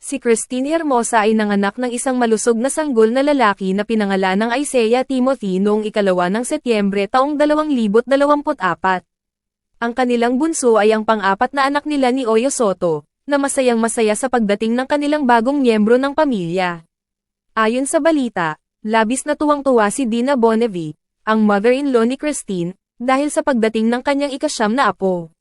Si Christine Hermosa ay nanganak ng isang malusog na sanggol na lalaki na pinangalan ng Isaiah Timothy noong 2 ng Setyembre taong 2024. Ang kanilang bunso ay ang pang-apat na anak nila ni Oyo Soto, na masayang-masaya sa pagdating ng kanilang bagong miyembro ng pamilya. Ayon sa balita, labis na tuwang-tuwa si Dina Bonnevie, ang mother-in-law ni Christine, dahil sa pagdating ng kanyang ika-9 na apo.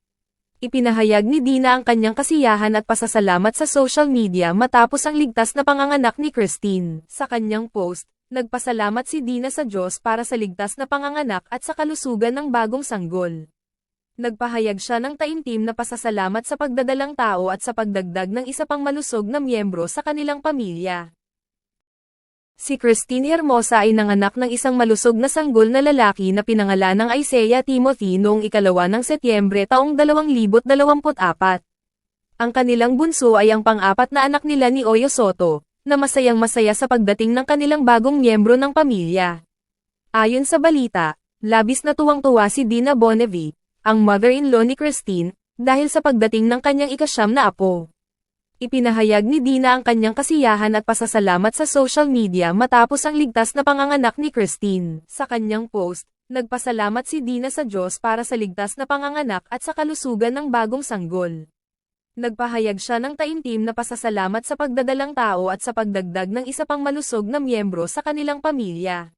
Ipinahayag ni Dina ang kanyang kasiyahan at pasasalamat sa social media matapos ang ligtas na panganganak ni Christine. Sa kanyang post, nagpasalamat si Dina sa Diyos para sa ligtas na panganganak at sa kalusugan ng bagong sanggol. Nagpahayag siya ng taimtim na pasasalamat sa pagdadalang tao at sa pagdagdag ng isa pang malusog na miyembro sa kanilang pamilya. Si Christine Hermosa ay nanganak ng isang malusog na sanggol na lalaki na pinangalan ng Isaiah Timothy noong 2 ng Setyembre taong 2024. Ang kanilang bunso ay ang pang-apat na anak nila ni Oyo Soto, na masayang-masaya sa pagdating ng kanilang bagong miyembro ng pamilya. Ayon sa balita, labis na tuwang-tuwa si Dina Bonnevie, ang mother-in-law ni Christine, dahil sa pagdating ng kanyang ika-9 na apo. Ipinahayag ni Dina ang kanyang kasiyahan at pasasalamat sa social media matapos ang ligtas na panganganak ni Christine. Sa kanyang post, nagpasalamat si Dina sa Diyos para sa ligtas na panganganak at sa kalusugan ng bagong sanggol. Nagpahayag siya ng taimtim na pasasalamat sa pagdadalang tao at sa pagdagdag ng isa pang malusog na miyembro sa kanilang pamilya.